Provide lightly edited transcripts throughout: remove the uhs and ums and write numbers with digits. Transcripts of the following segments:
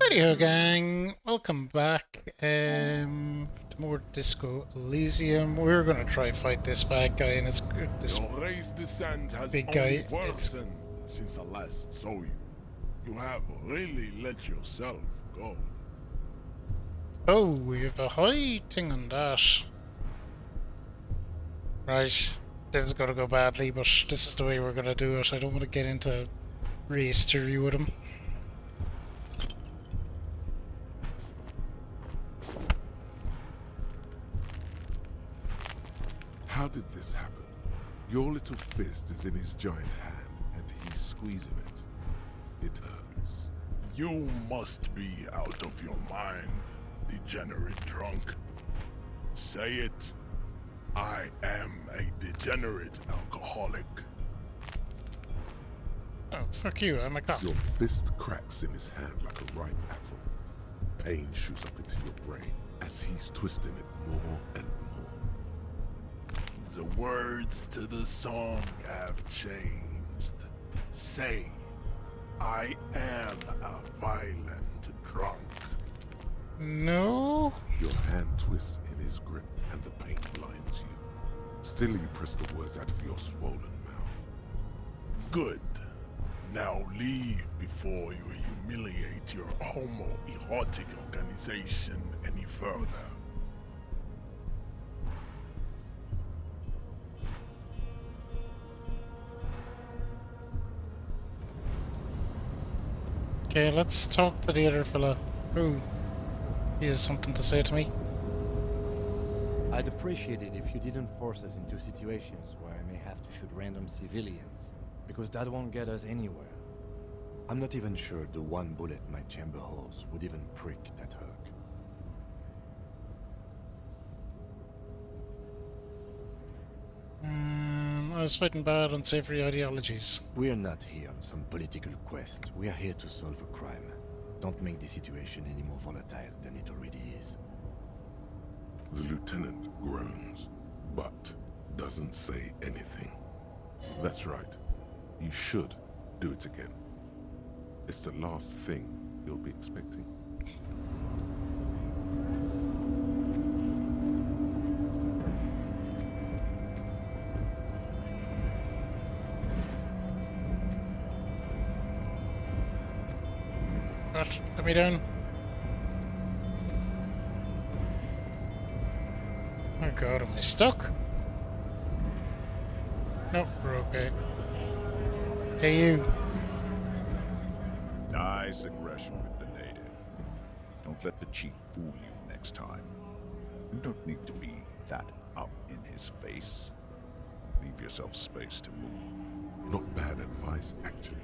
Rightio gang, welcome back to more Disco Elysium. We're gonna try fight this bad guy, and it's this Your race descent has big only guy. worsened since I last saw you. You have really let yourself go. Oh, we have a high thing on that. Right, this is gonna go badly, but this is the way we're gonna do it. I don't want to get into race theory with him. How did this happen? Your little fist is in his giant hand, and he's squeezing it. It hurts. You must be out of your mind, degenerate drunk. Say it. I am a degenerate alcoholic. Oh, fuck you, I'm a cop. Your fist cracks in his hand like a ripe apple. Pain shoots up into your brain as he's twisting it more and more. The words to the song have changed. Say, I am a violent drunk. No? Your hand twists in his grip and the pain blinds you. Still you press the words out of your swollen mouth. Good. Now leave before you humiliate your homoerotic organization any further. Okay, let's talk to the other fella. Ooh, he has something to say to me. I'd appreciate it if you didn't force us into situations where I may have to shoot random civilians, because that won't get us anywhere. I'm not even sure the one bullet my chamber holds would even prick that hook. I was fighting bad, unsavory ideologies. We're not here on some political quest. We are here to solve a crime. Don't make the situation any more volatile than it already is. The lieutenant groans, but doesn't say anything. That's right. You should do it again. It's the last thing you'll be expecting. What? Let me down. Oh god, am I stuck? Nope, we're okay. Hey, you. Nice aggression with the native. Don't let the chief fool you next time. You don't need to be that up in his face. Leave yourself space to move. Not bad advice, actually.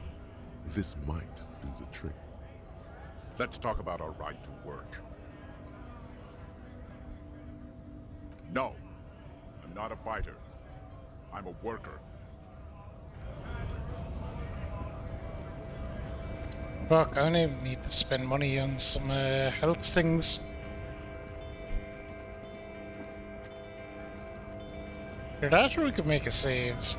This might do the trick. Let's talk about our right to work. No, I'm not a fighter. I'm a worker. Fuck, I only need to spend money on some health things. Either that or we could make a save.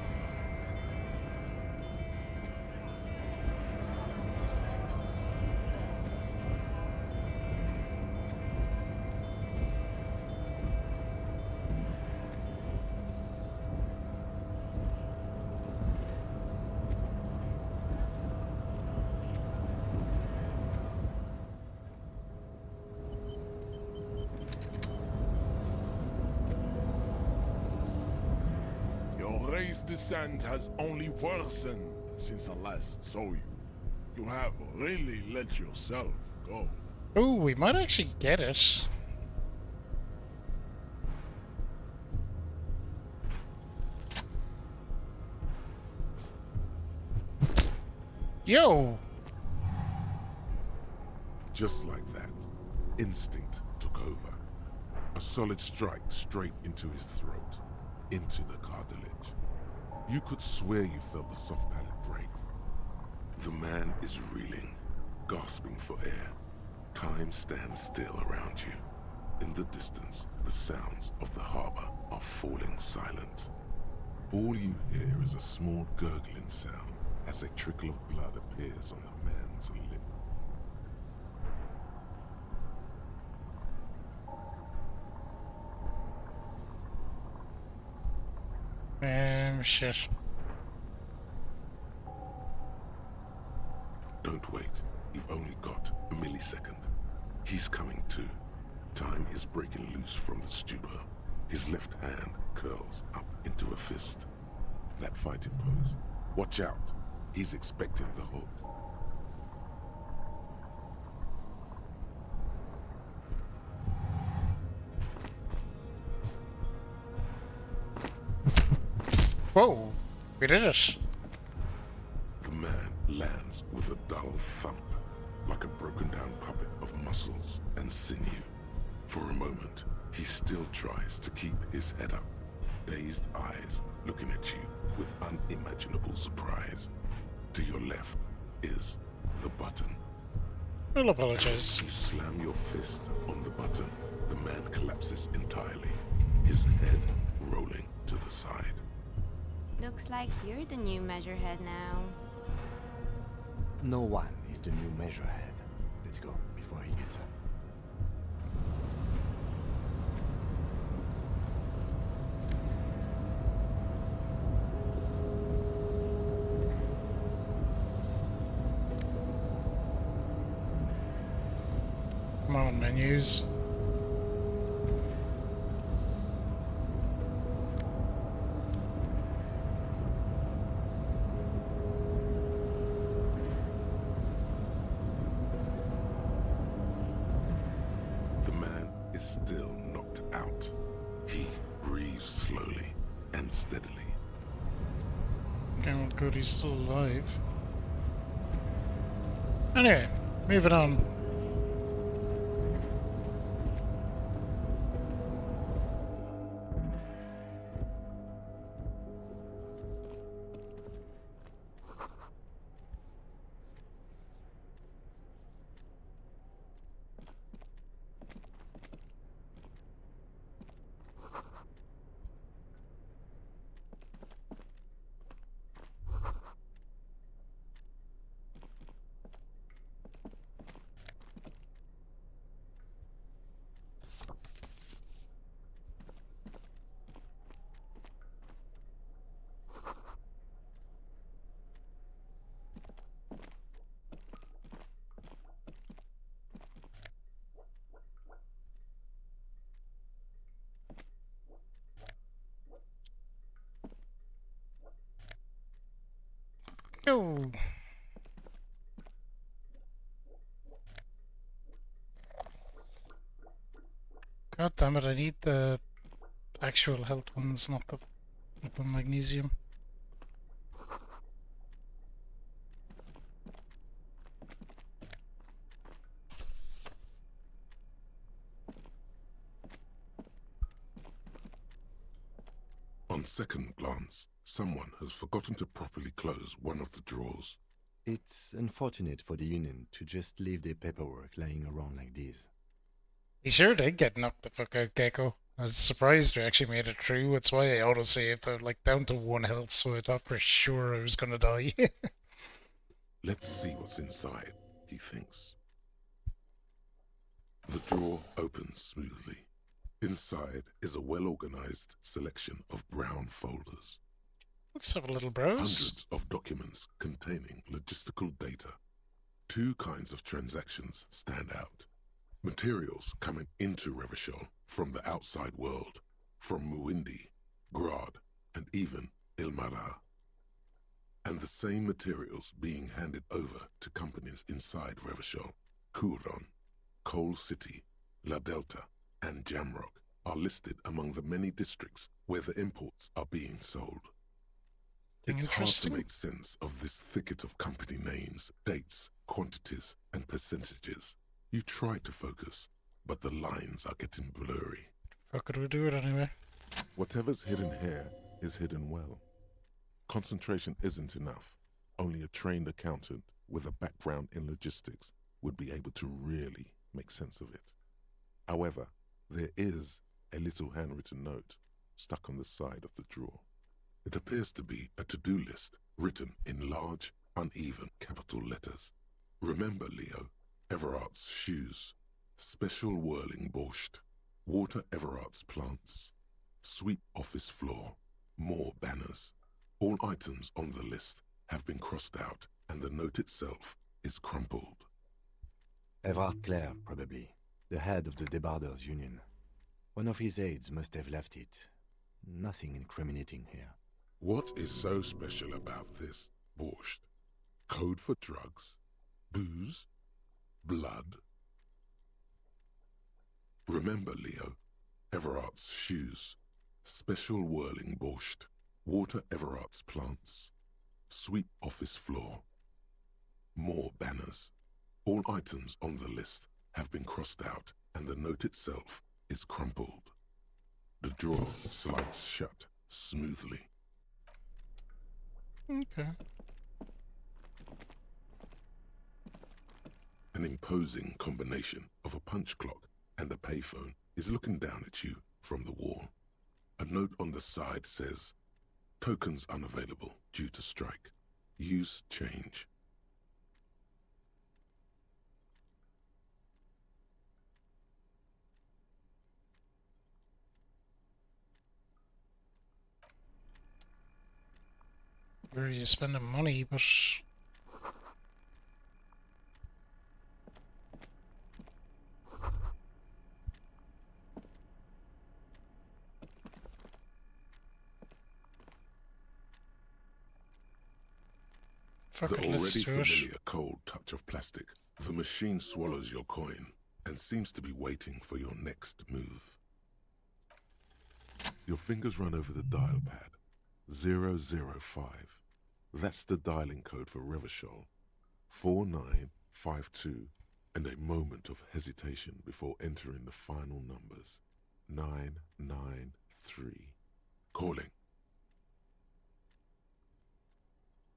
Your race descent has only worsened since I last saw you. You have really let yourself go. Oh, we might actually get it. Yo! Just like that, instinct took over. A solid strike straight into his throat, into the cartilage. You could swear you felt the soft palate break. The man is reeling, gasping for air. Time stands still around you. In the distance, the sounds of the harbor are falling silent. All you hear is a small gurgling sound as a trickle of blood appears on the man's lip. Shit. Don't wait. You've only got a millisecond. He's coming too. Time is breaking loose from the stupor. His left hand curls up into a fist. That fighting pose. Watch out. He's expecting the hook. Whoa! We did it! The man lands with a dull thump, like a broken down puppet of muscles and sinew. For a moment, he still tries to keep his head up, dazed eyes looking at you with unimaginable surprise. To your left is the button. I'll apologize. You slam your fist on the button, the man collapses entirely, his head rolling to the side. Looks like you're the new measurehead now. No one is the new measurehead. Let's go before he gets up. Come on, menus. The man is still knocked out. He breathes slowly and steadily. Okay, well, good, he's still alive. Anyway, moving on. Yo! God damn it, I need the actual health ones, not the flippin' magnesium. On second glance, someone has forgotten to properly close one of the drawers. It's unfortunate for the Union to just leave their paperwork lying around like this. He sure did get knocked the fuck out, Gecko. I was surprised we actually made it through. That's why I autosaved. I was like down to 1 health, so I thought for sure I was gonna die. Let's see what's inside, he thinks. The drawer opens smoothly. Inside is a well-organized selection of brown folders. Let's have a little browse. Hundreds of documents containing logistical data. 2 kinds of transactions stand out. Materials coming into Revachol from the outside world, from Muindi, Grad, and even Ilmara. And the same materials being handed over to companies inside Revachol, Kuron, Coal City, La Delta, and Jamrock are listed among the many districts where the imports are being sold. It's hard to Interesting. make sense of this thicket of company names, dates, quantities, and percentages. You try to focus, but the lines are getting blurry. How could we do it anyway? Whatever's hidden here is hidden well. Concentration isn't enough. Only a trained accountant with a background in logistics would be able to really make sense of it. However, there is a little handwritten note stuck on the side of the drawer. It appears to be a to-do list written in large, uneven capital letters. Remember, Leo, Everart's shoes, special whirling borscht, water Everart's plants, sweep office floor, More banners. All items on the list have been crossed out, and the note itself is crumpled. Everard Clare, probably. The head of the Debarders Union. One of his aides must have left it. Nothing incriminating here. What is so special about this, Borscht? Code for drugs? Booze? Blood? Remember, Leo, Everard's shoes. Special whirling Borscht. Water Everard's plants. Sweep office floor. More banners. All items on the list have been crossed out, and the note itself is crumpled. The drawer slides shut smoothly. Okay. An imposing combination of a punch clock and a payphone is looking down at you from the wall. A note on the side says, "Tokens unavailable due to strike. Use change." Where are you spending money, but... Fuck The it, let's already do it. familiar cold touch of plastic. The machine swallows your coin and seems to be waiting for your next move. Your fingers run over the dial pad. 005. That's the dialing code for Revachol. 4952. And a moment of hesitation before entering the final numbers. 993. Calling.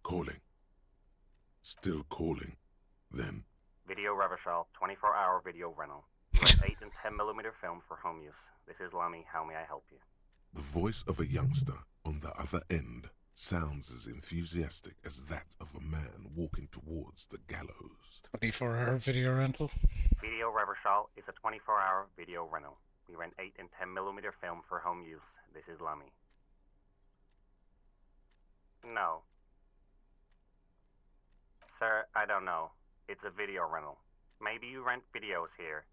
Calling. Still calling. Then, Video Revachol, 24-hour video rental. You rent 8 and 10mm film for home use. This is Lummy. How may I help you? the voice of a youngster on the other end sounds as enthusiastic as that of a man walking towards the gallows. 24-hour video rental. Video Revachol is a 24-hour video rental. We rent 8 and 10mm film for home use. This is Lummy. No. Sir, I don't know. It's a video rental. Maybe you rent videos here.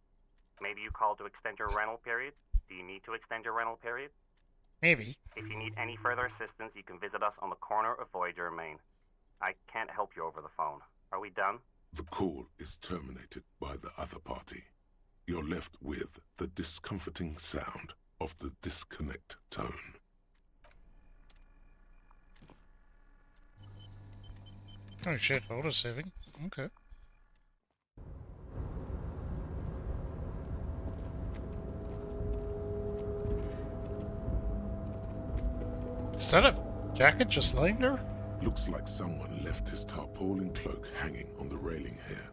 Maybe you call to extend your rental period? Do you need to extend your rental period? Maybe. If you need any further assistance, you can visit us on the corner of Voyager and Main. I can't help you over the phone. Are we done? The call is terminated by the other party. You're left with the discomforting sound of the disconnect tone. Oh shit, auto-saving. Okay. Is that a jacket just lying there? Looks like someone left his tarpaulin cloak hanging on the railing here.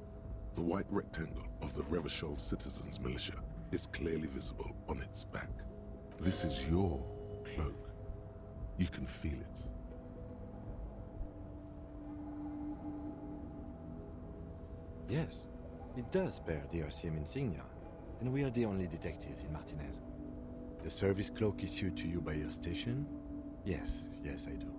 The white rectangle of the Revachol Citizens Militia is clearly visible on its back. This is your cloak. You can feel it. Yes, it does bear the RCM insignia, and we are the only detectives in Martinez. The service cloak issued to you by your station? Yes, I do.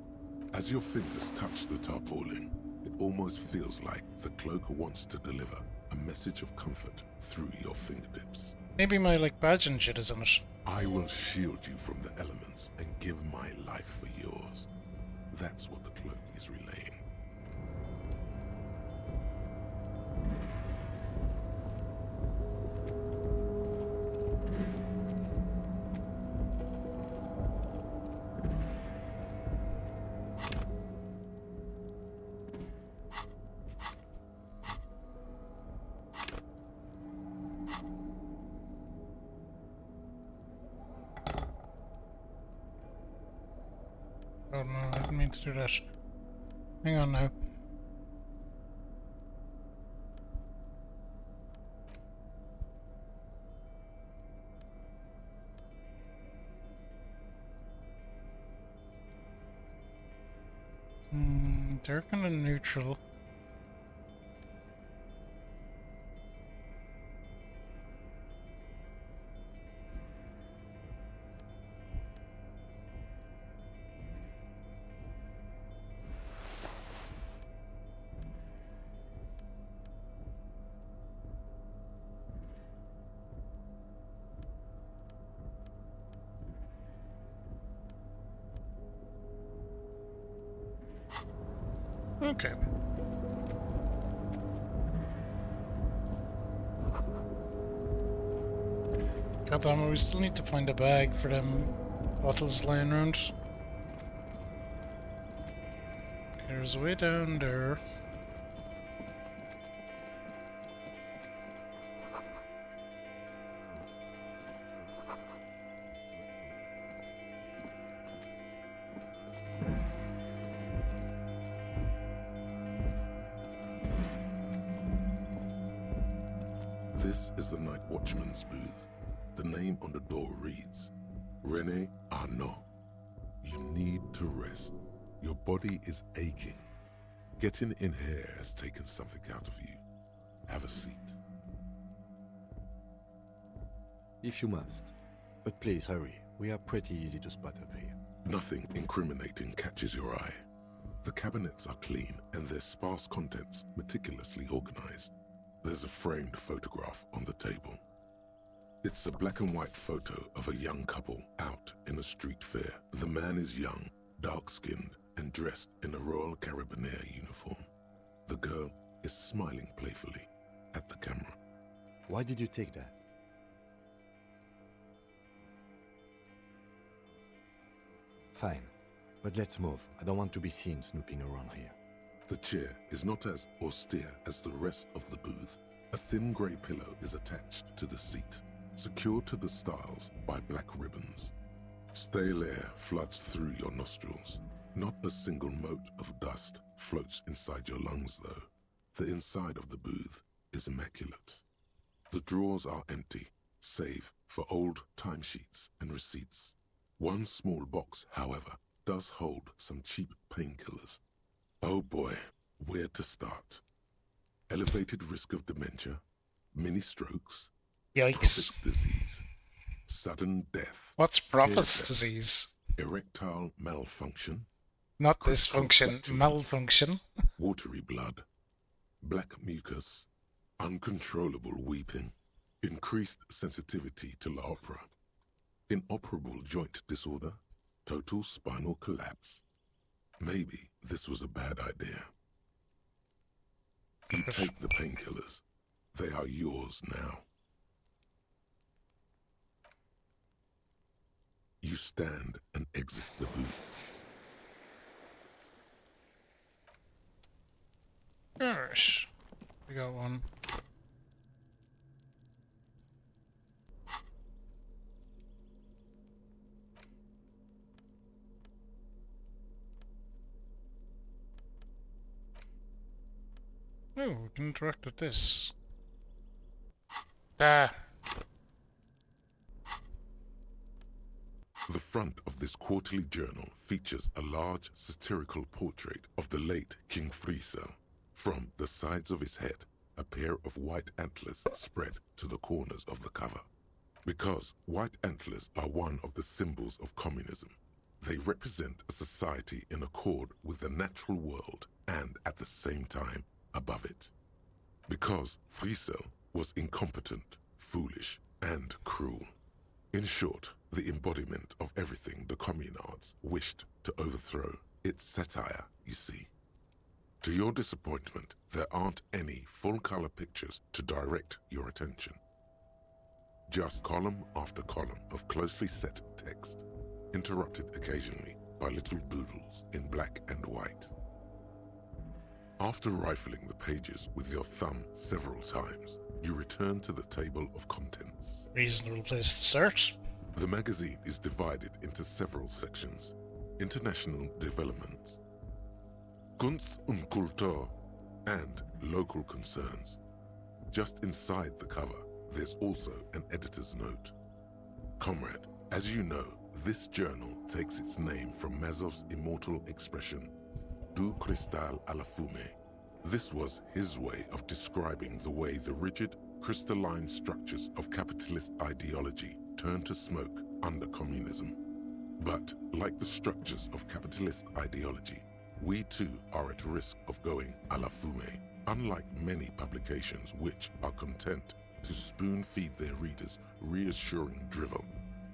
As your fingers touch the tarpaulin, it almost feels like the cloak wants to deliver a message of comfort through your fingertips. Maybe my, badge and shit is on it. I will shield you from the elements and give my life for yours. That's what the cloak is relaying. Oh no, I didn't mean to do that. Hang on now. Darken and neutral. Okay. Goddamn, we still need to find a bag for them bottles lying around. Okay, there's a way down there. This is the night watchman's booth. The name on the door reads, Rene Arnaud. You need to rest. Your body is aching. Getting in here has taken something out of you. Have a seat. If you must. But please hurry. We are pretty easy to spot up here. Nothing incriminating catches your eye. The cabinets are clean and their sparse contents meticulously organized. There's a framed photograph on the table. It's a black and white photo of a young couple out in a street fair. The man is young, dark-skinned, and dressed in a Royal Carabinieri uniform. The girl is smiling playfully at the camera. Why did you take that? Fine, but let's move. I don't want to be seen snooping around here. The chair is not as austere as the rest of the booth. A thin grey pillow is attached to the seat, secured to the stiles by black ribbons. Stale air floods through your nostrils. Not a single mote of dust floats inside your lungs, though. The inside of the booth is immaculate. The drawers are empty, save for old timesheets and receipts. One small box, however, does hold some cheap painkillers. Oh boy, where to start? Elevated risk of dementia, mini strokes, Yikes. Prophet's disease, sudden death, What's Prophet's death. disease? Erectile malfunction, Not Critical dysfunction, fluctuation. malfunction. watery blood, black mucus, uncontrollable weeping, increased sensitivity to la opera, inoperable joint disorder, total spinal collapse. Maybe this was a bad idea. You take the painkillers. They are yours now. You stand and exit the booth. Gosh. We got one. Oh, we can interact with this. Ah. The front of this quarterly journal features a large satirical portrait of the late King Friesel. From the sides of his head, a pair of white antlers spread to the corners of the cover. Because white antlers are one of the symbols of communism, they represent a society in accord with the natural world and at the same time above it. Because Friesel was incompetent, foolish, and cruel. In short, the embodiment of everything the communards wished to overthrow. It's satire, you see. To your disappointment, there aren't any full-color pictures to direct your attention. Just column after column of closely set text, interrupted occasionally by little doodles in black and white. After rifling the pages with your thumb several times, you return to the table of contents. Reasonable place to start. The magazine is divided into several sections. International development, Kunst und Kultur, and local concerns. Just inside the cover, there's also an editor's note. Comrade, as you know, this journal takes its name from Mazov's immortal expression, Du cristal à la fumée. This was his way of describing the way the rigid, crystalline structures of capitalist ideology turn to smoke under communism. But, like the structures of capitalist ideology, we too are at risk of going à la fumée. Unlike many publications which are content to spoon-feed their readers reassuring drivel,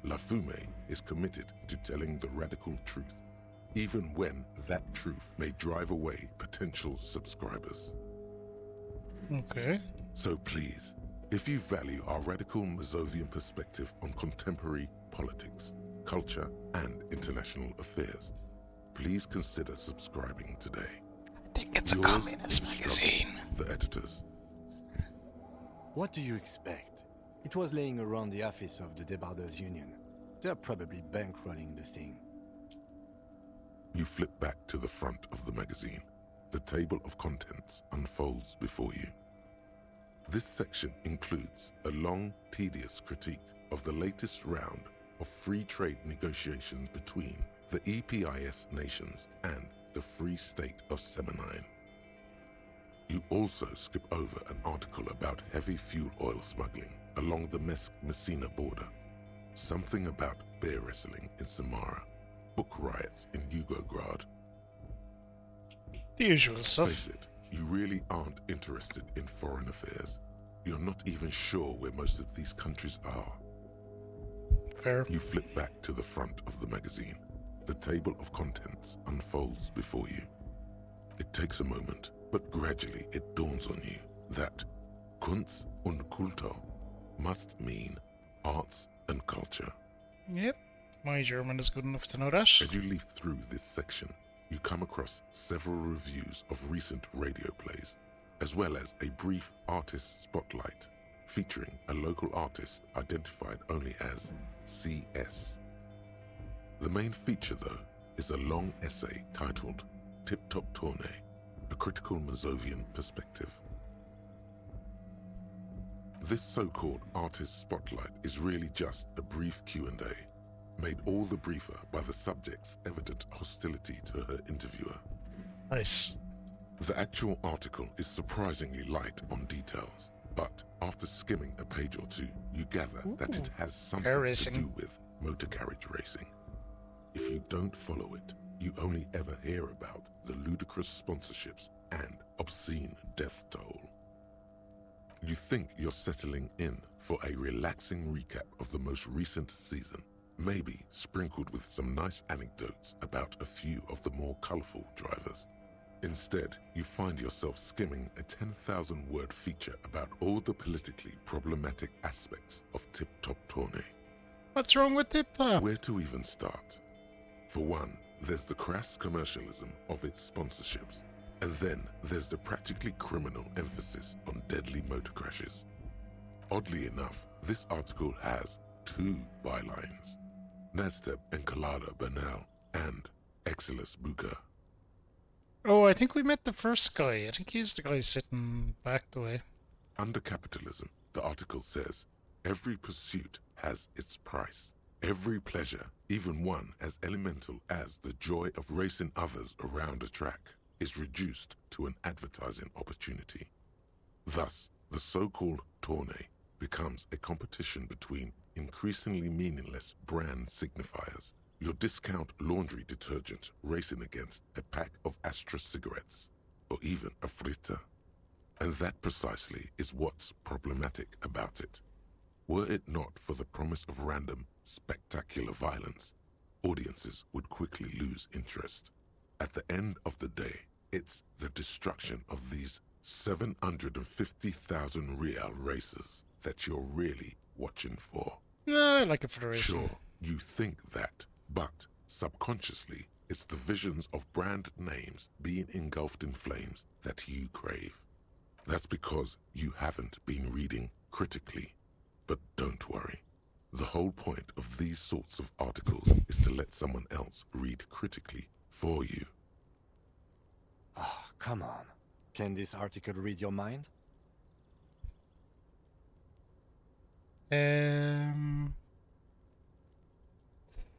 La Fumée is committed to telling the radical truth. even when that truth may drive away potential subscribers. Okay. So please, if you value our radical Mazovian perspective on contemporary politics, culture, and international affairs, please consider subscribing today. I think it's a Yours communist in struggle, magazine. The editors. What do you expect? It was laying around the office of the Debarders Union. They're probably bankrolling the thing. You flip back to the front of the magazine. The table of contents unfolds before you. This section includes a long, tedious critique of the latest round of free trade negotiations between the EPIS nations and the Free State of Semenine. You also skip over an article about heavy fuel oil smuggling along the Messina border, something about bear wrestling in Samara, book riots in Yugograd. The usual stuff. Face it, you really aren't interested in foreign affairs. You're not even sure where most of these countries are. Fair. You flip back to the front of the magazine. The table of contents unfolds before you. It takes a moment, but gradually it dawns on you that Kunst und Kultur must mean arts and culture. Yep. My German is good enough to know that. As you leaf through this section, you come across several reviews of recent radio plays, as well as a brief artist spotlight featuring a local artist identified only as CS. The main feature, though, is a long essay titled Tip Top Tournée, a critical Mazovian perspective. This so-called artist spotlight is really just a brief Q&A, made all the briefer by the subject's evident hostility to her interviewer. Nice. The actual article is surprisingly light on details, but after skimming a page or two, you gather that it has something to racing. do with motor carriage racing. If you don't follow it, you only ever hear about the ludicrous sponsorships and obscene death toll. You think you're settling in for a relaxing recap of the most recent season, maybe sprinkled with some nice anecdotes about a few of the more colorful drivers. Instead, you find yourself skimming a 10,000-word feature about all the politically problematic aspects of Tip Top Tournée. What's wrong with Tip Top? Where to even start? For one, there's the crass commercialism of its sponsorships, and then there's the practically criminal emphasis on deadly motor crashes. Oddly enough, this article has two bylines: Nasteb Encolada Bernal and Exilus Buka. Oh, I think we met the first guy. I think he's the guy sitting back the way. Under capitalism, the article says, every pursuit has its price. Every pleasure, even one as elemental as the joy of racing others around a track, is reduced to an advertising opportunity. Thus, the so-called tournée becomes a competition between increasingly meaningless brand signifiers. Your discount laundry detergent racing against a pack of Astra cigarettes, or even a Fritta. And that precisely is what's problematic about it. Were it not for the promise of random, spectacular violence, audiences would quickly lose interest. At the end of the day, it's the destruction of these 750,000 real racers that you're really watching for. No, I like it for the racing. Sure, you think that, but subconsciously, it's the visions of brand names being engulfed in flames that you crave. That's because you haven't been reading critically. But don't worry. The whole point of these sorts of articles is to let someone else read critically for you. Ah, come on. Can this article read your mind?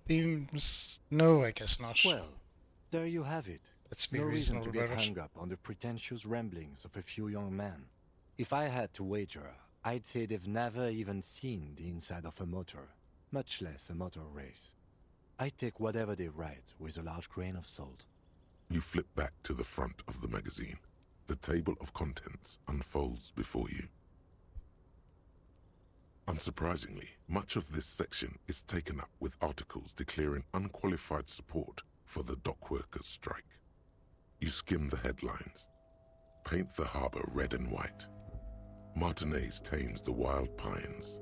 Seems... No, I guess not. Well, there you have it. Let's be No reason reasonable to get about it. hung up on the pretentious ramblings of a few young men. If I had to wager, I'd say they've never even seen the inside of a motor, much less a motor race. I take whatever they write with a large grain of salt. You flip back to the front of the magazine. The table of contents unfolds before you. Unsurprisingly, much of this section is taken up with articles declaring unqualified support for the dockworkers' strike. You skim the headlines. Paint the harbor red and white. Martinez tames the wild pines.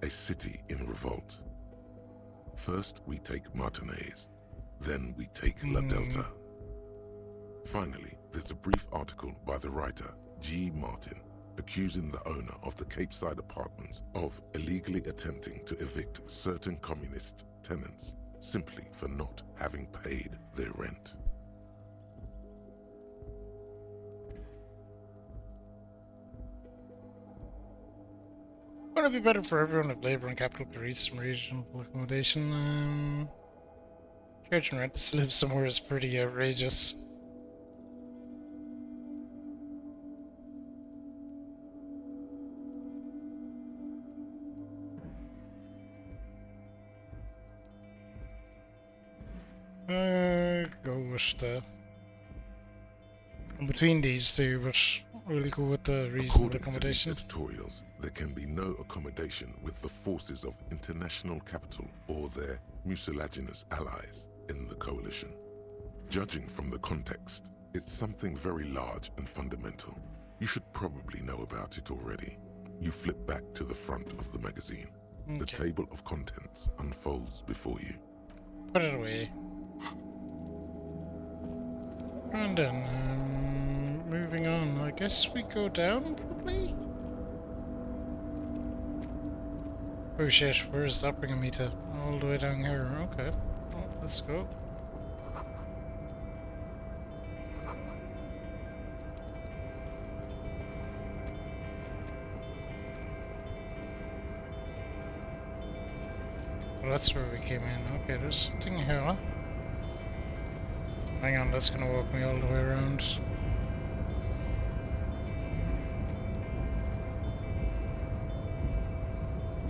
A city in revolt. First we take Martinez, then we take La Delta. Finally, there's a brief article by the writer, G. Martin, accusing the owner of the Capeside Apartments of illegally attempting to evict certain communist tenants simply for not having paid their rent. Wouldn't it be better for everyone if labor and capital could reach some reasonable accommodation? Charging rent to live somewhere is pretty outrageous. Go with the... in between these two, but we'll go with the reasonable accommodation. According to these editorials, there can be no accommodation with the forces of international capital or their mucilaginous allies in the coalition. Judging from the context, it's something very large and fundamental. You should probably know about it already. You flip back to the front of the magazine. Okay. The table of contents unfolds before you. Put it away. And then, moving on. I guess we go down, probably? Oh shit, where is that bringing me to? All the way down here. Okay. Well, let's go. Well, that's where we came in. Okay, there's something here. Hang on, that's gonna walk me all the way around. Is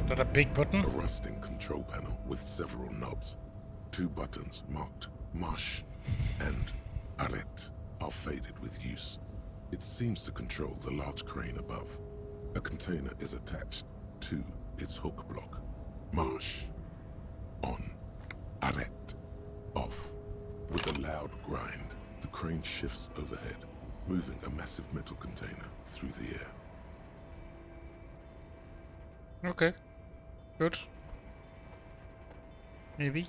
that a big button? A rusting control panel with several knobs. 2 buttons marked Marsh and Arrête are faded with use. It seems to control the large crane above. A container is attached to its hook block. Marsh. On. Arrête. Off. With a loud grind, the crane shifts overhead, moving a massive metal container through the air. Okay. Good. Maybe.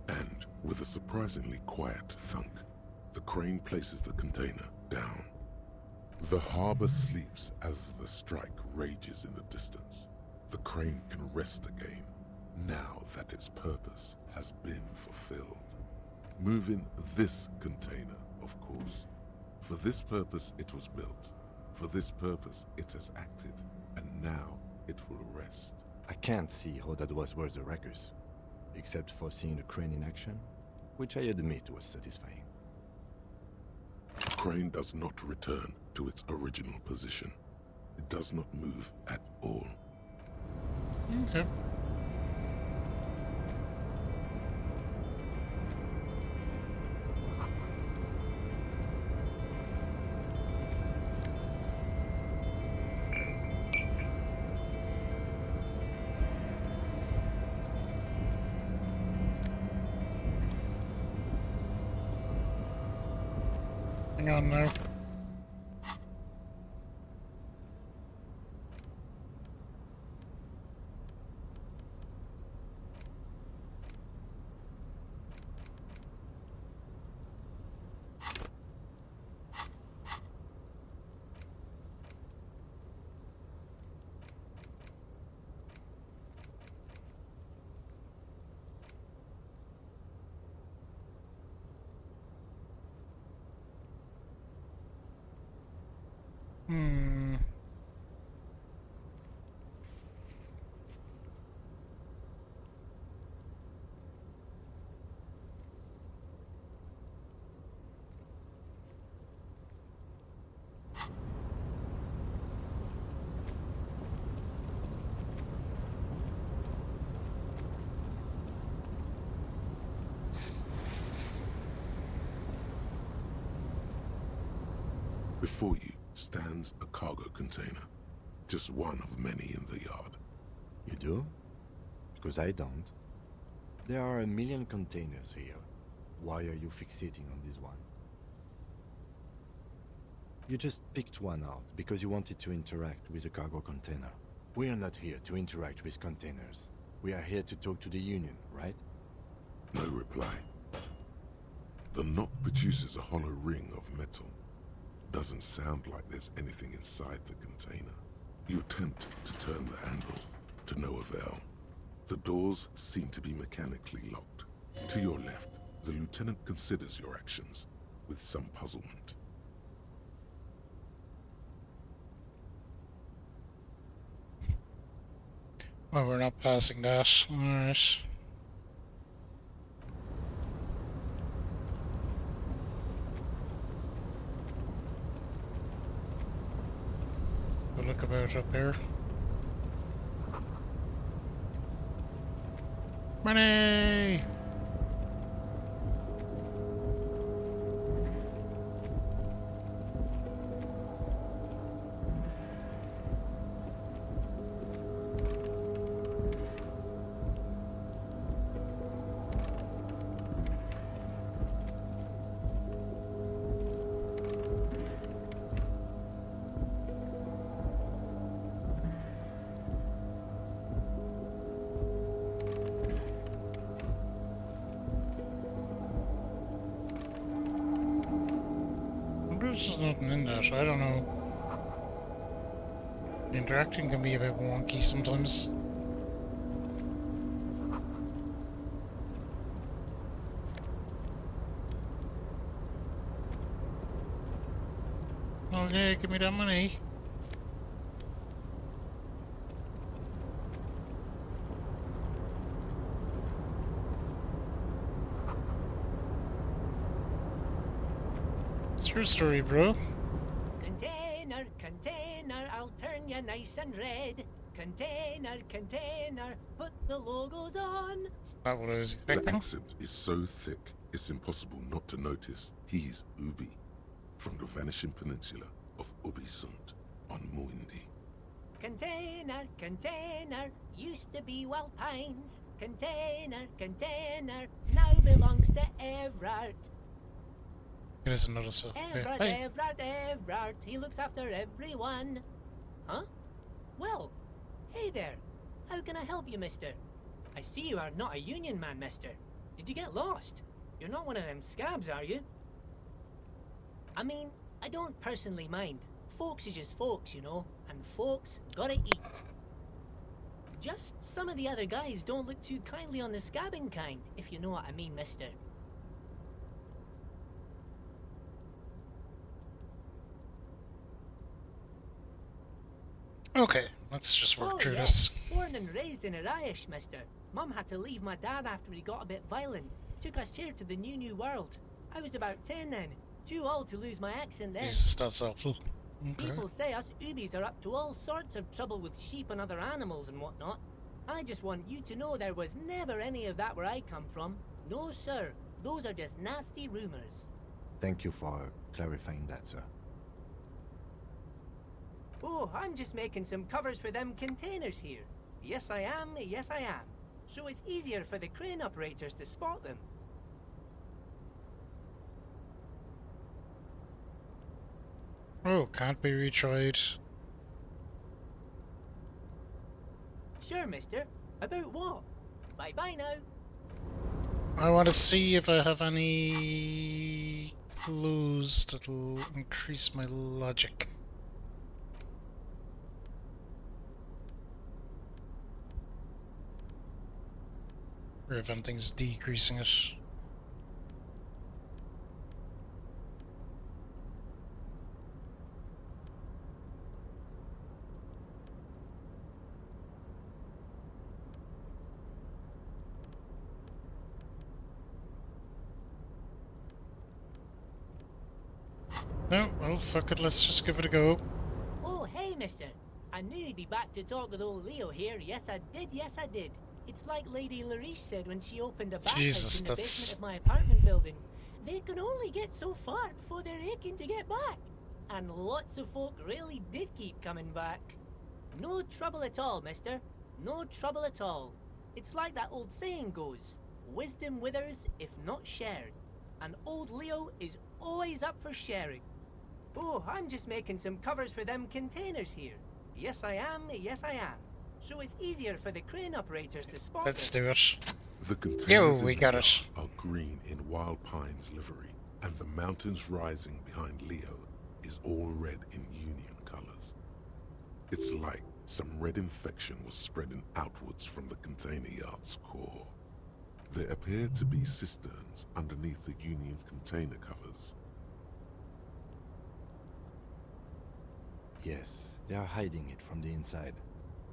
And, with a surprisingly quiet thunk, the crane places the container down. The harbor sleeps as the strike rages in the distance. The crane can rest again, now that its purpose has been fulfilled. Moving this container, of course. For this purpose it was built. For this purpose it has acted. And now it will rest. I can't see how that was worth the wreckers, except for seeing the crane in action, which I admit was satisfying. The crane does not return to its original position. It does not move at all. Okay. Hang on now. Hmm. Before you stands a cargo container, just one of many in the yard. You do? Because I don't. There are a million containers here. Why are you fixating on this one? You just picked one out because you wanted to interact with a cargo container. We are not here to interact with containers. We are here to talk to the Union, right? No reply. The knock produces a hollow ring of metal. Doesn't sound like there's anything inside the container. You attempt to turn the handle, to no avail. The doors seem to be mechanically locked. To your left, the lieutenant considers your actions with some puzzlement. Oh, we're not passing that. Alright. We'll look about up here. Money! There's nothing in that, I don't know. The interacting can be a bit wonky sometimes. Okay, give me that money. It's your story, bro. Container, container, I'll turn you nice and red. Container, container, put the logos on. Not what I was The expecting. accent is so thick, it's impossible not to notice he's Ubi, from the vanishing peninsula of Ubisunt on Muindi. Container, container, used to be Wild Pines. Container, container, now belongs to Everard. It is another so. Everard, Hey. Everard, Everard, he looks after everyone. Huh? Well, hey there. How can I help you, mister? I see you are not a Union man, mister. Did you get lost? You're not one of them scabs, are you? I mean, I don't personally mind. Folks is just folks, you know, and folks gotta eat. Just some of the other guys don't look too kindly on the scabbing kind, if you know what I mean, mister. Okay, let's just work Oh, through yes. this. Born and raised in Irish, mister. Mum had to leave my dad after he got a bit violent. Took us here to the new world. I was about 10 then. Too old to lose my accent then. Jesus, that's awful. Okay. People say us Ubis are up to all sorts of trouble with sheep and other animals and whatnot. I just want you to know there was never any of that where I come from. No, sir. Those are just nasty rumors. Thank you for clarifying that, sir. Oh, I'm just making some covers for them containers here. Yes, I am. Yes, I am. So it's easier for the crane operators to spot them. Oh, can't be retried. Sure, mister. About what? Bye-bye now. I want to see if I have any clues that'll increase my logic. Or if anything's decreasing it. No, well, fuck it, let's just give it a go. Oh, hey, mister. I knew you'd be back to talk with old Leo here. Yes, I did. Yes, I did. It's like Lady Lariche said when she opened a Jesus, bathhouse in the that's- basement of my apartment building. They can only get so far before they're aching to get back. And lots of folk really did keep coming back. No trouble at all, mister. No trouble at all. It's like that old saying goes, wisdom withers if not shared. And old Leo is always up for sharing. Oh, I'm just making some covers for them containers here. Yes, I am. Yes, I am. So it's easier for the crane operators to spot Let's them. do it. The containers we in the got yard it. are green in Wild Pine's livery, and the mountains rising behind Leo is all red in Union colors. It's like some red infection was spreading outwards from the container yard's core. There appear to be cisterns underneath the Union container covers. Yes, they are hiding it from the inside.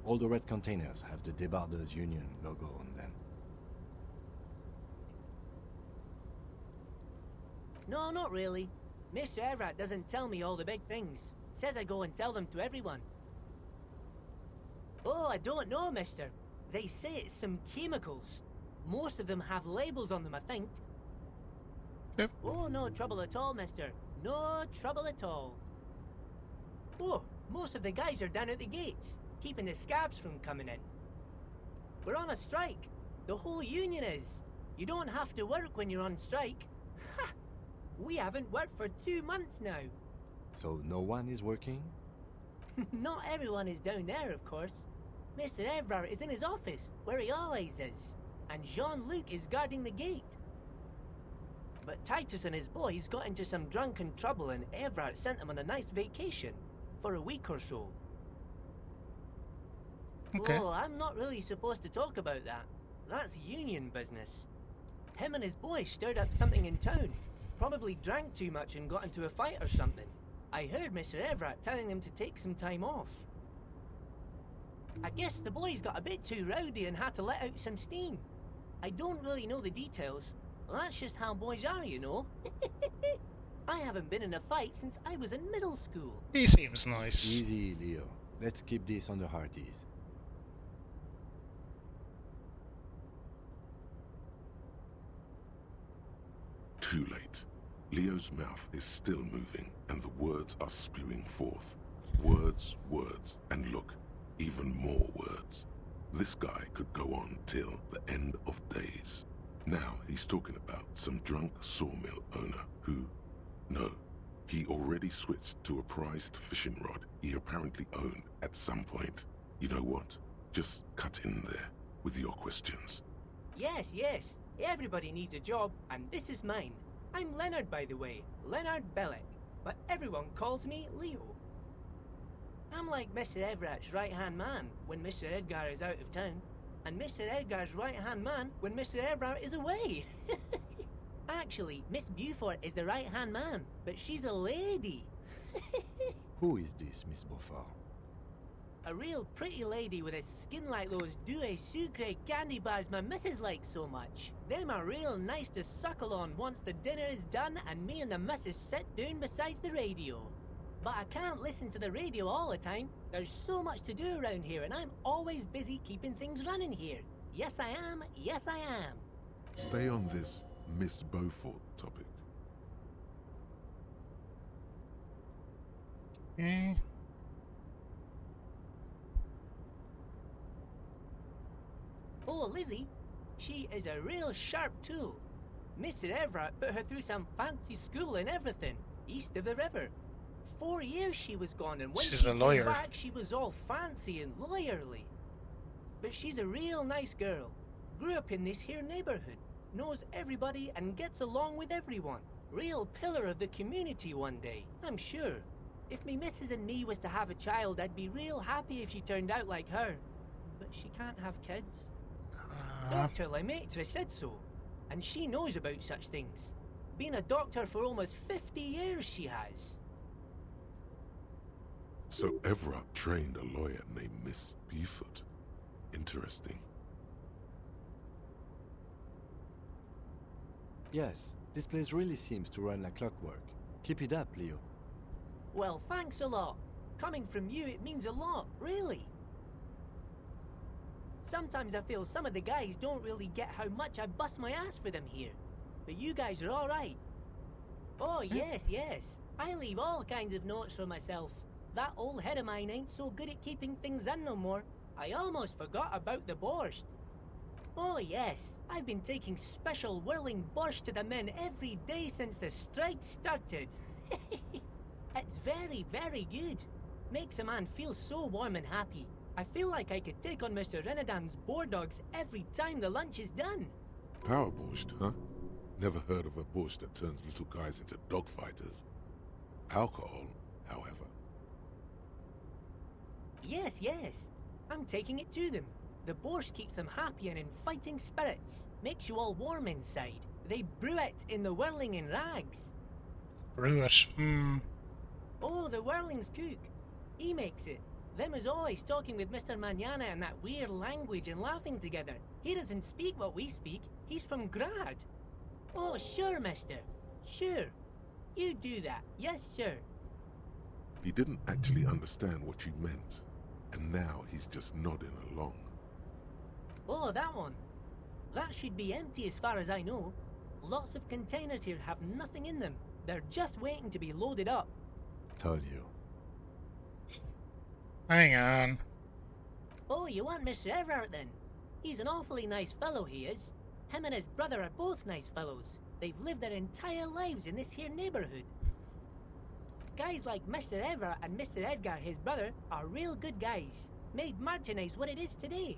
All the red containers have the Debarders Union logo on them. No, not really. Mr. Everett doesn't tell me all the big things. Says I go and tell them to everyone. Oh, I don't know, mister. They say it's some chemicals. Most of them have labels on them, I think. Yep. Oh, no trouble at all, mister. No trouble at all. Oh, most of the guys are down at the gates, keeping the scabs from coming in. We're on a strike. The whole union is. You don't have to work when you're on strike. Ha! We haven't worked for 2 months now. So no one is working? Not everyone is down there, of course. Mr. Everard is in his office, where he always is. And Jean-Luc is guarding the gate. But Titus and his boys got into some drunken trouble and Everard sent them on a nice vacation. For a week or so. Okay. Oh, I'm not really supposed to talk about that. That's union business. Him and his boys stirred up something in town. Probably drank too much and got into a fight or something. I heard Mr. Everett telling them to take some time off. I guess the boys got a bit too rowdy and had to let out some steam. I don't really know the details. That's just how boys are, you know. I haven't been in a fight since I was in middle school. He seems nice. Easy, Leo. Let's keep this on the hearties. Too late. Leo's mouth is still moving, and the words are spewing forth. Words, words, and look, even more words. This guy could go on till the end of days. Now he's talking about some drunk sawmill owner who... No, he already switched to a prized fishing rod he apparently owned at some point. You know what? Just cut in there with your questions. Yes, yes. Everybody needs a job, and this is mine. I'm Leonard, by the way. Leonard Bellick. But everyone calls me Leo. I'm like Mr. Everett's right-hand man when Mr. Edgar is out of town, and Mr. Edgar's right-hand man when Mr. Everett is away. Actually, Miss Beaufort is the right-hand man, but she's a lady. Who is this, Miss Beaufort? A real pretty lady with a skin like those Douai Sucre candy bars my missus likes so much. Them are real nice to suckle on once the dinner is done and me and the missus sit down beside the radio. But I can't listen to the radio all the time. There's so much to do around here and I'm always busy keeping things running here. Yes I am, yes I am. Stay on this Miss Beaufort topic. Okay. Oh, Lizzie, she is a real sharp tool. Mr. Everett put her through some fancy school and everything, east of the river. 4 years she was gone, and when She's she a came lawyer. back, she was all fancy and lawyerly. But she's a real nice girl. Grew up in this here neighborhood, knows everybody and gets along with everyone. Real pillar of the community one day, I'm sure. If me missus and me was to have a child, I'd be real happy if she turned out like her. But she can't have kids. Dr. Lemaitre said so, and she knows about such things. Been a doctor for almost 50 years she has. So Everett trained a lawyer named Miss Beaufort. Interesting. Yes, this place really seems to run like clockwork. Keep it up, Leo. Well, thanks a lot. Coming from you, it means a lot, really. Sometimes I feel some of the guys don't really get how much I bust my ass for them here. But you guys are alright. Oh, yes, yes. I leave all kinds of notes for myself. That old head of mine ain't so good at keeping things in no more. I almost forgot about the borscht. Oh yes, I've been taking special whirling borscht to the men every day since the strike started. It's very, very good. Makes a man feel so warm and happy. I feel like I could take on Mr. Renadan's boar dogs every time the lunch is done. Power borscht, huh? Never heard of a borscht that turns little guys into dogfighters. Alcohol, however. Yes, yes. I'm taking it to them. The borscht keeps them happy and in fighting spirits. Makes you all warm inside. They brew it in the whirling in rags. Brew it. Oh, the whirling's cook. He makes it. Them is always talking with Mr. Manana in that weird language and laughing together. He doesn't speak what we speak. He's from Grad. Oh, sure, mister. Sure. You do that. Yes, sir. He didn't actually understand what you meant, and now he's just nodding along. Oh, that one. That should be empty as far as I know. Lots of containers here have nothing in them. They're just waiting to be loaded up. Told you. Hang on. Oh, you want Mr. Everard then? He's an awfully nice fellow, he is. Him and his brother are both nice fellows. They've lived their entire lives in this here neighborhood. Guys like Mr. Everard and Mr. Edgar, his brother, are real good guys. Made Martinez what it is today.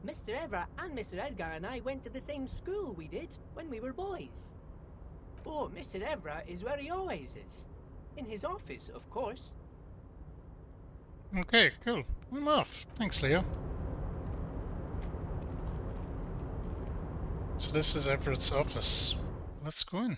Mr. Everard and Mr. Edgar and I went to the same school we did when we were boys. Oh, Mr. Everard is where he always is. In his office, of course. Okay, cool. I'm off. Thanks, Leo. So this is Everett's office. Let's go in.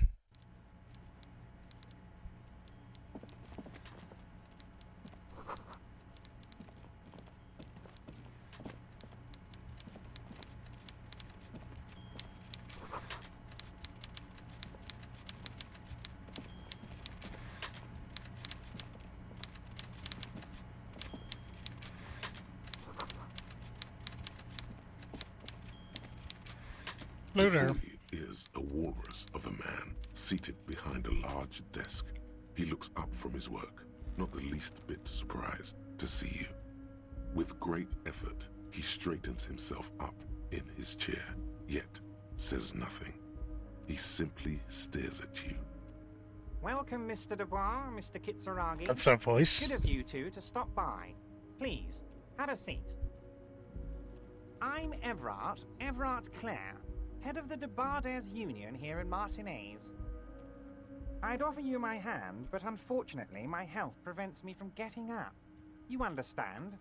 Hello there. Before you is a walrus of a man seated behind a large desk. He looks up from his work, not the least bit surprised to see you. With great effort, he straightens himself up in his chair, yet says nothing. He simply stares at you. Welcome, Mr. Dubois, Mr. Kitsuragi. That's our voice. Good of you two to stop by. Please, have a seat. I'm Everard Clare, head of the Debarders Union here in Martinez. I'd offer you my hand, but unfortunately my health prevents me from getting up. You understand?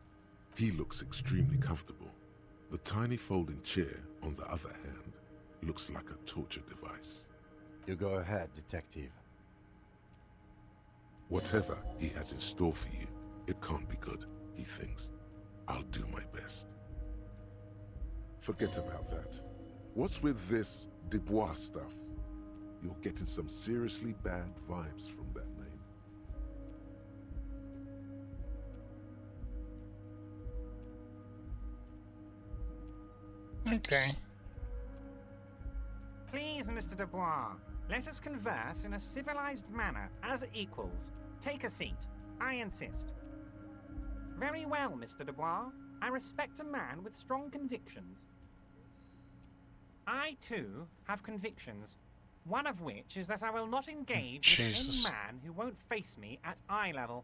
He looks extremely comfortable. The tiny folding chair, on the other hand, looks like a torture device. You go ahead, detective. Whatever he has in store for you, it can't be good, he thinks. I'll do my best. Forget about that. What's with this Dubois stuff? You're getting some seriously bad vibes from that name. Okay. Please, Mr. Dubois, let us converse in a civilized manner, as equals. Take a seat. I insist. Very well, Mr. Dubois. I respect a man with strong convictions. I, too, have convictions. One of which is that I will not engage with any man who won't face me at eye level.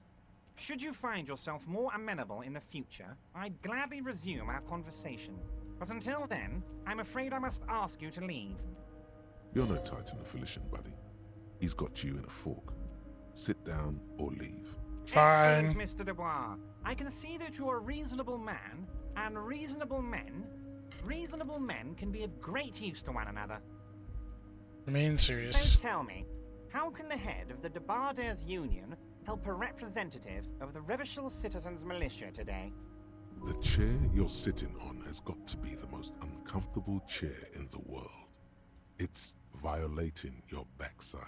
Should you find yourself more amenable in the future, I'd gladly resume our conversation. But until then, I'm afraid I must ask you to leave. You're no Titan affiliation, buddy. He's got you in a fork. Sit down or leave. Fine. Excellent, Mr. Dubois. I can see that you're a reasonable man, and reasonable men can be of great use to one another. Remain serious. So tell me, how can the head of the Debarders Union help a representative of the Revachol Citizens Militia today? The chair you're sitting on has got to be the most uncomfortable chair in the world. It's violating your backside.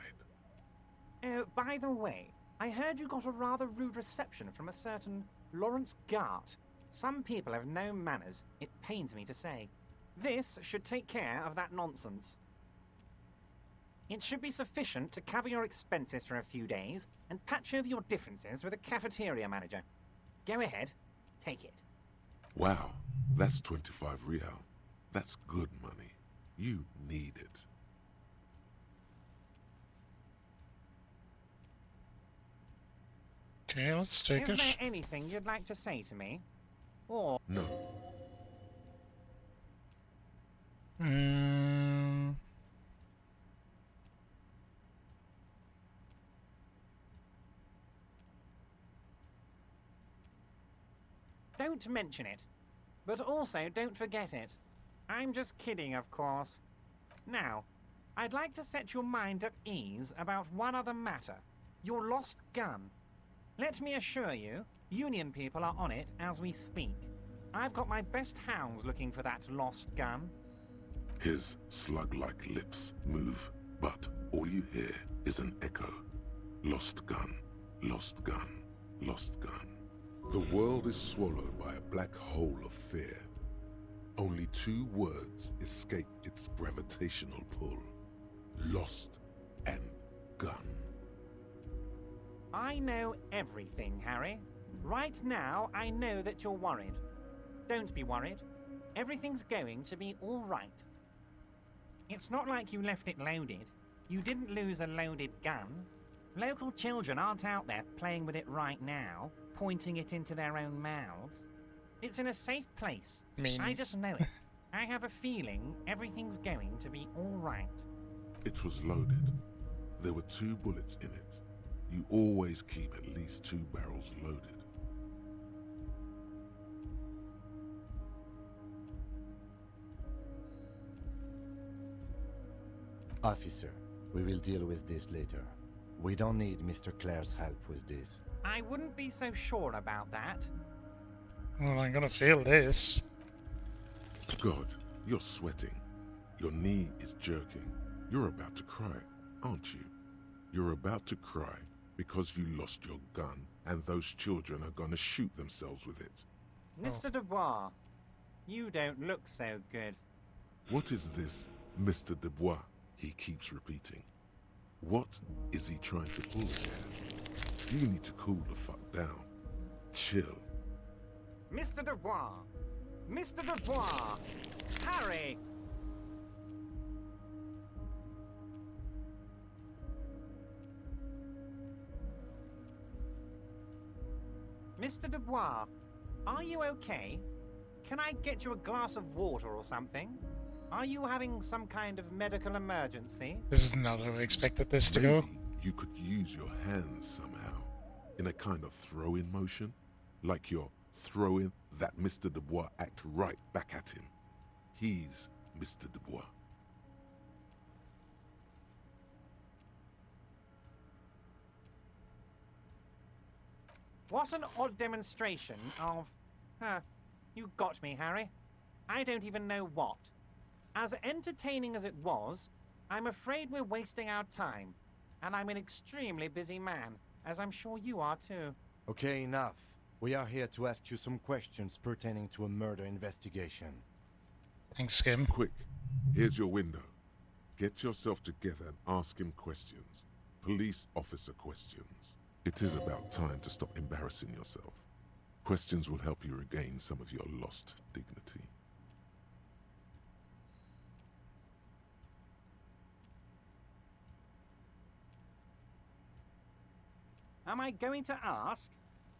Oh, by the way, I heard you got a rather rude reception from a certain Lawrence Gart. Some people have no manners, it pains me to say. This should take care of that nonsense. It should be sufficient to cover your expenses for a few days and patch over your differences with a cafeteria manager. Go ahead, take it. Wow, that's 25 real. That's good money. You need it. Okay, let's take Is it. there anything you'd like to say to me? Or No, Mm, don't mention it. But also don't forget it. I'm just kidding, of course. Now, I'd like to set your mind at ease about one other matter. Your lost gun. Let me assure you, Union people are on it as we speak. I've got my best hounds looking for that lost gun. his slug-like lips move, but all you hear is an echo. Lost gun, lost gun, lost gun. The world is swallowed by a black hole of fear. Only two words escape its gravitational pull. Lost and gun. I know everything, Harry. Right now, I know that you're worried. Don't be worried. Everything's going to be all right. It's not like you left it loaded. You didn't lose a loaded gun. Local children aren't out there playing with it right now, pointing it into their own mouths. It's in a safe place. I just know it. I have a feeling everything's going to be all right. It was loaded. There were 2 bullets in it. You always keep at least 2 barrels loaded. Officer, we will deal with this later. We don't need Mr. Clare's help with this. I wouldn't be so sure about that. well, I'm gonna fail this. God, you're sweating. Your knee is jerking. You're about to cry, aren't you? You're about to cry because you lost your gun and those children are gonna shoot themselves with it. Mr. Dubois, you don't look so good. What is this, Mr. Dubois? He keeps repeating. What is he trying to pull here? You need to cool the fuck down. Chill. Mr. Dubois! Mr. Dubois! Harry! Mr. Dubois, are you okay? Can I get you a glass of water or something? Are you having some kind of medical emergency? This is not how I expected this to go. Maybe you could use your hands somehow, in a kind of throw-in motion, like you're throwing that Mr. Dubois act right back at him. He's Mr. Dubois. What an odd demonstration of... you got me, Harry. I don't even know what. As entertaining as it was, I'm afraid we're wasting our time. And I'm an extremely busy man, as I'm sure you are too. Okay, enough. We are here to ask you some questions pertaining to a murder investigation. Thanks, Skim. Quick, here's your window. Get yourself together and ask him questions. Police officer questions. It is about time to stop embarrassing yourself. Questions will help you regain some of your lost dignity. Am I going to ask?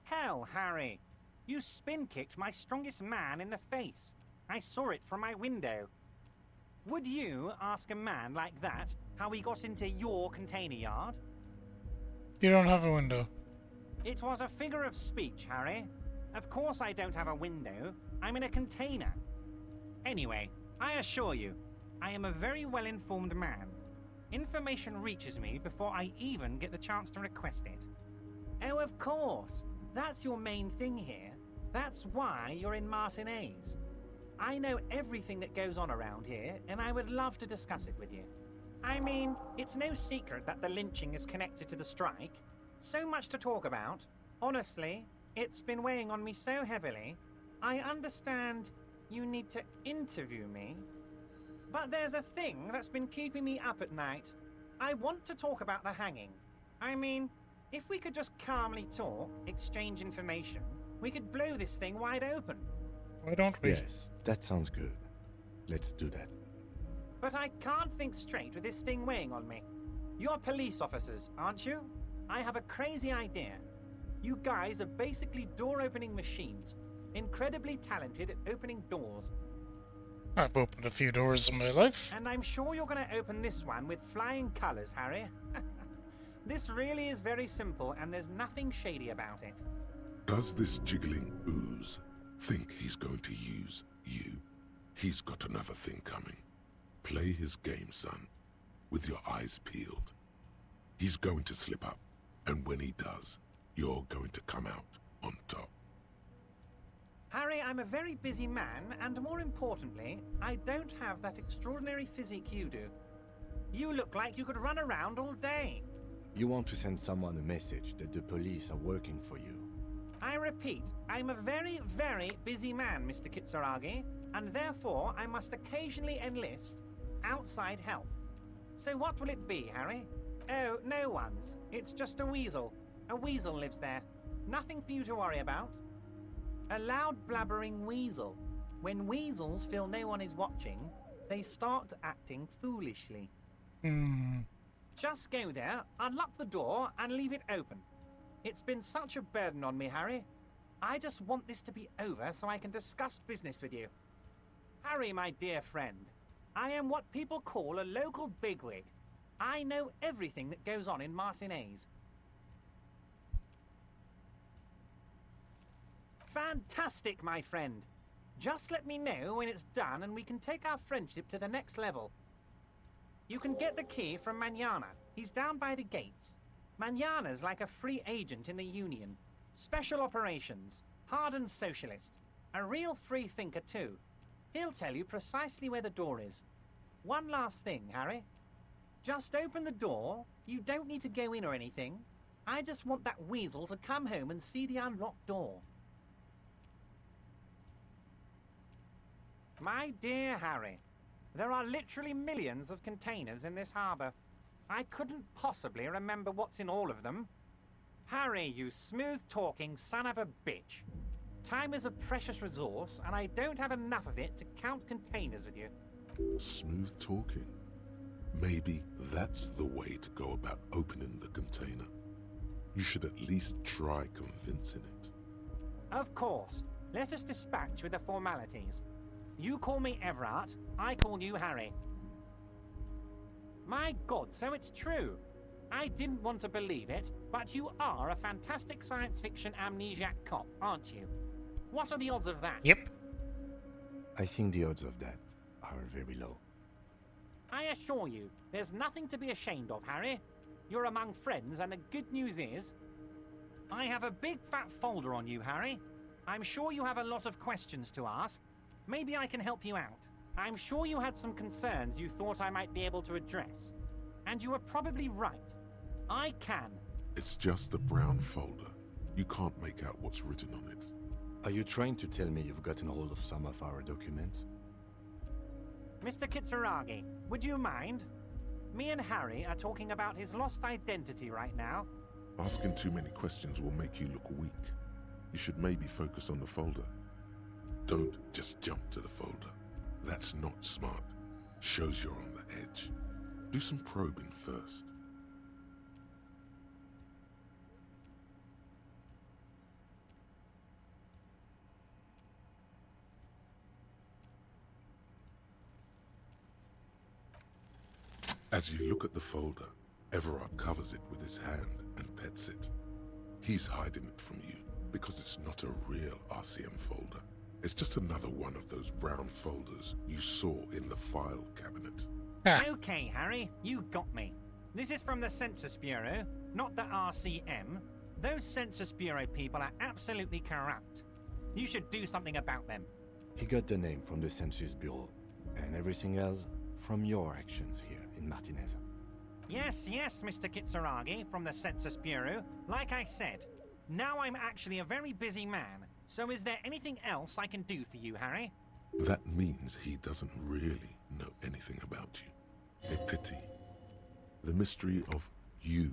Hell, Harry. You spin-kicked my strongest man in the face. I saw it from my window. Would you ask a man like that how he got into your container yard? You don't have a window. It was a figure of speech, Harry. Of course I don't have a window. I'm in a container. Anyway, I assure you, I am a very well-informed man. Information reaches me before I even get the chance to request it. Oh, of course. That's your main thing here. That's why you're in Martinez. I know everything that goes on around here, and I would love to discuss it with you. I mean, it's no secret that the lynching is connected to the strike. So much to talk about. Honestly, it's been weighing on me so heavily. I understand you need to interview me. But there's a thing that's been keeping me up at night. I want to talk about the hanging. I mean, if we could just calmly talk, exchange information, we could blow this thing wide open. Why don't we? Yes, that sounds good. Let's do that. But I can't think straight with this thing weighing on me. You're police officers, aren't you? I have a crazy idea. You guys are basically door-opening machines, incredibly talented at opening doors. I've opened a few doors in my life. And I'm sure you're going to open this one with flying colors, Harry. This really is very simple, and there's nothing shady about it. Does this jiggling ooze think he's going to use you? He's got another thing coming. Play his game, son, with your eyes peeled. He's going to slip up, and when he does, you're going to come out on top. Harry, I'm a very busy man, and more importantly, I don't have that extraordinary physique you do. You look like you could run around all day. You want to send someone a message that the police are working for you. I repeat, I'm a very, very busy man, Mr. Kitsuragi, and therefore I must occasionally enlist outside help. So what will it be, Harry? Oh, no one's. It's just a weasel. A weasel lives there. Nothing for you to worry about. A loud blabbering weasel. When weasels feel no one is watching, they start acting foolishly. Just go there, unlock the door, and leave it open. It's been such a burden on me, Harry. I just want this to be over so I can discuss business with you. Harry, my dear friend, I am what people call a local bigwig. I know everything that goes on in Martinez. Fantastic, my friend. Just let me know when it's done and we can take our friendship to the next level. You can get the key from Manana. He's down by the gates. Manana's like a free agent in the Union. Special operations. Hardened socialist. A real free thinker, too. He'll tell you precisely where the door is. One last thing, Harry. Just open the door. You don't need to go in or anything. I just want that weasel to come home and see the unlocked door. My dear Harry, there are literally millions of containers in this harbour. I couldn't possibly remember what's in all of them. Harry, you smooth-talking son of a bitch. Time is a precious resource, and I don't have enough of it to count containers with you. Smooth talking. Maybe that's the way to go about opening the container. You should at least try convincing it. Of course. Let us dispatch with the formalities. You call me Everard, I call you Harry. My God, so it's true. I didn't want to believe it, but you are a fantastic science fiction amnesiac cop, aren't you? What are the odds of that? Yep. I think the odds of that are very low. I assure you, there's nothing to be ashamed of, Harry. You're among friends, and the good news is, I have a big fat folder on you, Harry. I'm sure you have a lot of questions to ask. Maybe I can help you out. I'm sure you had some concerns you thought I might be able to address. And you were probably right. I can. It's just a brown folder. You can't make out what's written on it. Are you trying to tell me you've gotten hold of some of our documents? Mr. Kitsuragi, would you mind? Me and Harry are talking about his lost identity right now. Asking too many questions will make you look weak. You should maybe focus on the folder. Don't just jump to the folder. That's not smart. Shows you're on the edge. Do some probing first. As you look at the folder, Everard covers it with his hand and pets it. He's hiding it from you because it's not a real RCM folder. It's just another one of those brown folders you saw in the file cabinet. Okay, Harry, you got me. This is from the Census Bureau, not the RCM. Those Census Bureau people are absolutely corrupt. You should do something about them. He got the name from the Census Bureau, and everything else from your actions here in Martinez. Yes, Mr. Kitsuragi from the Census Bureau. Like I said, now I'm actually a very busy man. So is there anything else I can do for you, Harry? That means he doesn't really know anything about you. A pity. The mystery of you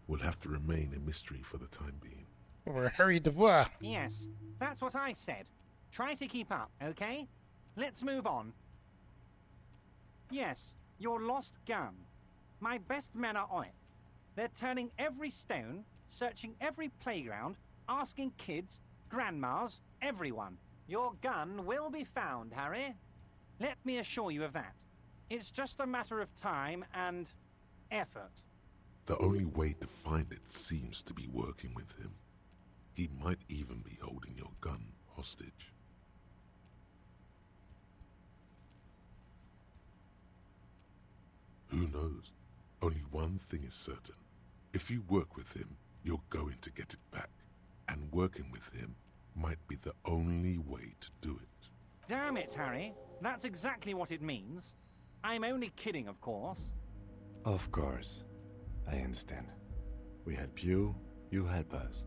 will have to remain a mystery for the time being. We're Harry Dubois. Yes, that's what I said. Try to keep up, okay? Let's move on. Yes, your lost gun. My best men are on it. They're turning every stone, searching every playground, asking kids, grandmas, everyone. Your gun will be found, Harry. Let me assure you of that. It's just a matter of time and effort. The only way to find it seems to be working with him. He might even be holding your gun hostage. Who knows? Only one thing is certain. If you work with him, you're going to get it back. And working with him might be the only way to do it. Damn it, Harry. That's exactly what it means. I'm only kidding, of course. Of course. I understand. We help you, you help us.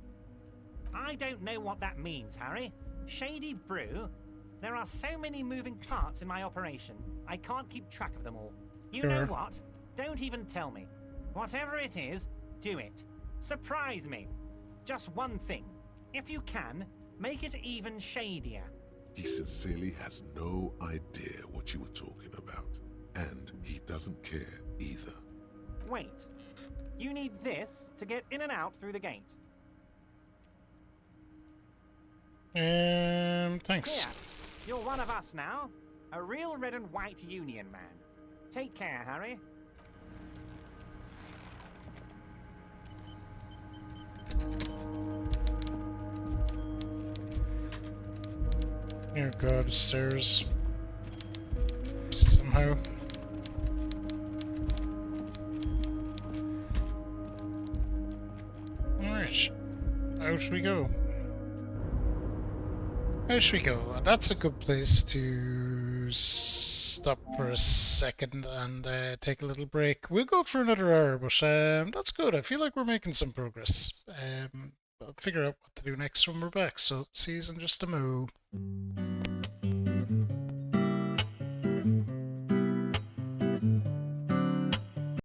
I don't know what that means, Harry. Shady brew? There are so many moving parts in my operation, I can't keep track of them all. You know Sure. what? Don't even tell me. Whatever it is, do it. Surprise me. Just one thing. If you can, make it even shadier. He sincerely has no idea what you were talking about. And he doesn't care either. Wait. You need this to get in and out through the gate. Thanks. Here, you're one of us now. A real red and white Union man. Take care, Harry. Oh god, stairs. Somehow. Alright. Out we go. Out we go. That's a good place to stop for a second and take a little break. We'll go for another hour, but that's good. I feel like we're making some progress. I'll figure out what to do next when we're back, so see you in just a mo.